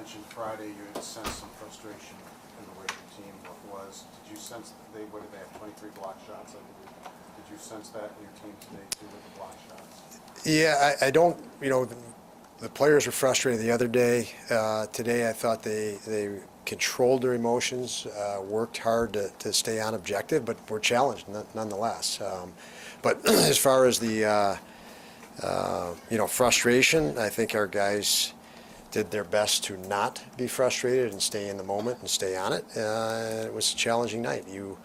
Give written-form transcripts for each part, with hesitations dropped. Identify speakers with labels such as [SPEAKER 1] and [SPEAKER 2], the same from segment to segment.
[SPEAKER 1] mentioned Friday you had sensed some frustration in the way your team was. Did you sense that what did they have, 23 block shots, I believe? Did you sense that in your team today too with the block shots?
[SPEAKER 2] Yeah, I don't, the players were frustrated the other day. Today I thought they controlled their emotions, worked hard to stay on objective, but were challenged nonetheless. But as far as the, frustration, I think our guys did their best to not be frustrated and stay in the moment and stay on it. It was a challenging night. You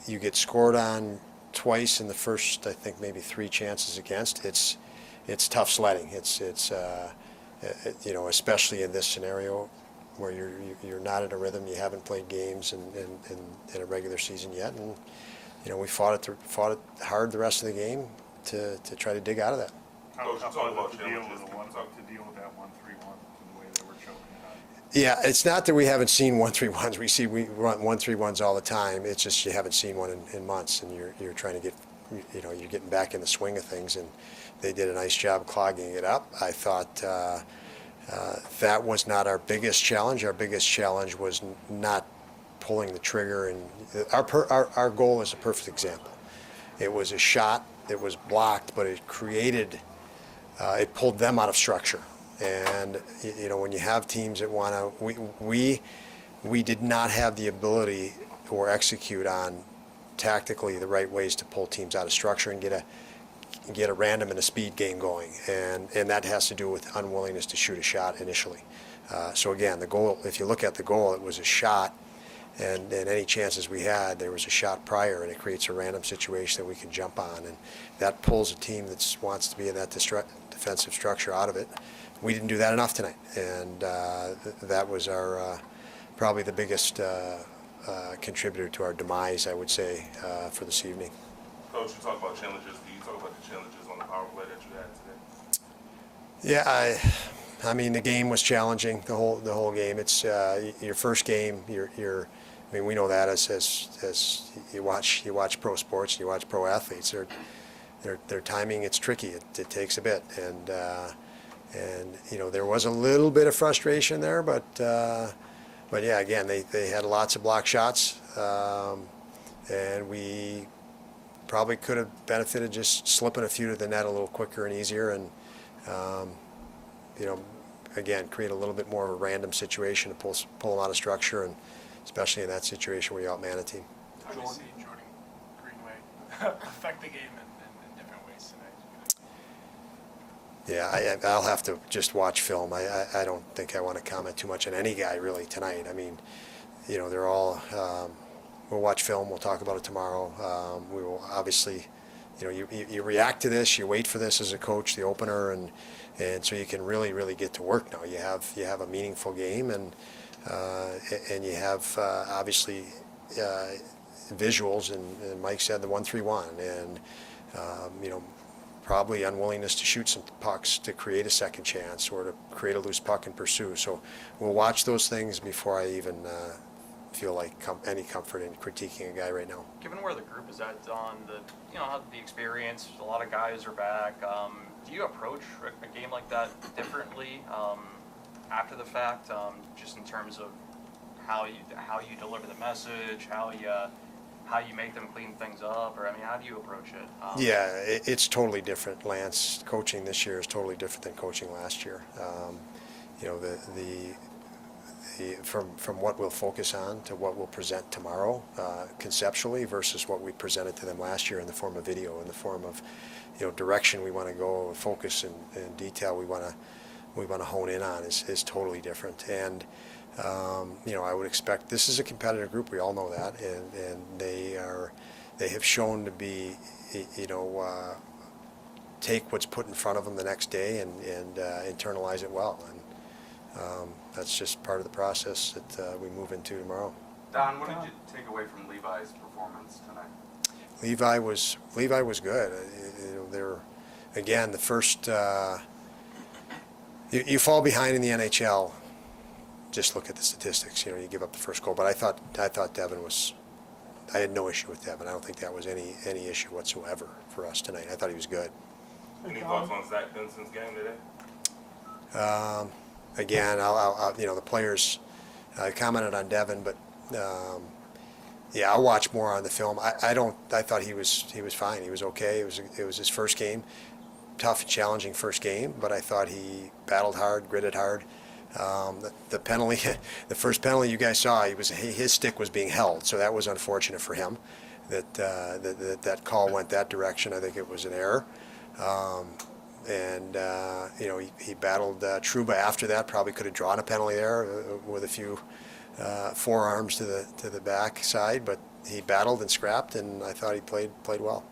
[SPEAKER 2] get scored on twice in the first, I think, maybe 3 chances against. It's tough sledding. It's especially in this scenario where you're not in a rhythm. You haven't played games in a regular season yet, and we fought it hard the rest of the game to try to dig out of that.
[SPEAKER 3] How was it to deal with that 1-3-1 and the way they were choking it out?
[SPEAKER 2] Yeah, it's not that we haven't seen 1-3-1s. We run 1-3-1s all the time. It's just you haven't seen one in months, and you're trying to get, you're getting back in the swing of things, and they did a nice job clogging it up. I thought that was not our biggest challenge. Our biggest challenge was not pulling the trigger, and our goal is a perfect example. It was a shot that was blocked, but it created, it pulled them out of structure. And when you have teams that want to, we did not have the ability or execute on tactically the right ways to pull teams out of structure and get a random and a speed game going, and that has to do with unwillingness to shoot a shot initially. So again, the goal, if you look at the goal, it was a shot, and any chances we had, there was a shot prior, and it creates a random situation that we can jump on, and that pulls a team that wants to be in that defensive structure out of it. We didn't do that enough tonight, and that was our probably the biggest contributor to our demise, I would say, for this evening.
[SPEAKER 4] Coach, you talk about challenges. Can you talk about the challenges on the power play that you had today?
[SPEAKER 2] Yeah, I mean the game was challenging. The whole game. It's your first game. I mean, we know that as you watch pro sports, you watch pro athletes. Their timing, it's tricky. It takes a bit, and there was a little bit of frustration there, but yeah, again, they had lots of block shots, and we probably could have benefited just slipping a few to the net a little quicker and easier, and again, create a little bit more of a random situation to pull them out of structure, and especially in that situation where you outman a team.
[SPEAKER 3] How do you see Jordan Greenway affect the game in different ways tonight?
[SPEAKER 2] Yeah, I'll have to just watch film. I don't think I want to comment too much on any guy really tonight. I mean, they're all. We'll watch film. We'll talk about it tomorrow. We will obviously, you react to this. You wait for this as a coach, the opener, and so you can really get to work now. You have a meaningful game, and you have obviously visuals. And Mike said the 1-3-1, and probably unwillingness to shoot some pucks to create a second chance or to create a loose puck and pursue. So we'll watch those things before I even feel like any comfort in critiquing a guy right now.
[SPEAKER 5] Given where the group is at, Don, the experience, a lot of guys are back. Do you approach a game like that differently after the fact, just in terms of how you deliver the message, how you make them clean things up, or how do you approach it?
[SPEAKER 2] Yeah, it's totally different. Lance, coaching this year is totally different than coaching last year. From what we'll focus on to what we'll present tomorrow conceptually versus what we presented to them last year in the form of video, in the form of direction we want to go, focus and detail we want to hone in on is totally different. And I would expect this is a competitive group. We all know that, and they have shown to be take what's put in front of them the next day and internalize it well. And that's just part of the process that we move into tomorrow.
[SPEAKER 6] Don, what did you take away from Levi's performance tonight?
[SPEAKER 2] Levi was good. They're again the first. You fall behind in the NHL. Just look at the statistics. You give up the first goal. But I thought Devin was. I had no issue with Devin. I don't think that was any issue whatsoever for us tonight. I thought he was good.
[SPEAKER 4] Any thoughts on Zach Benson's game today?
[SPEAKER 2] again, the players, I commented on Devin, but yeah, I'll watch more on the film. I thought he was fine. He was okay. It was his first game, tough, challenging first game, but I thought he battled hard, gritted hard. The penalty, the first penalty you guys saw, his stick was being held, so that was unfortunate for him. That call went that direction. I think it was an error. He battled Trouba after that. Probably could have drawn a penalty there with a few forearms to the back side, but he battled and scrapped, and I thought he played well.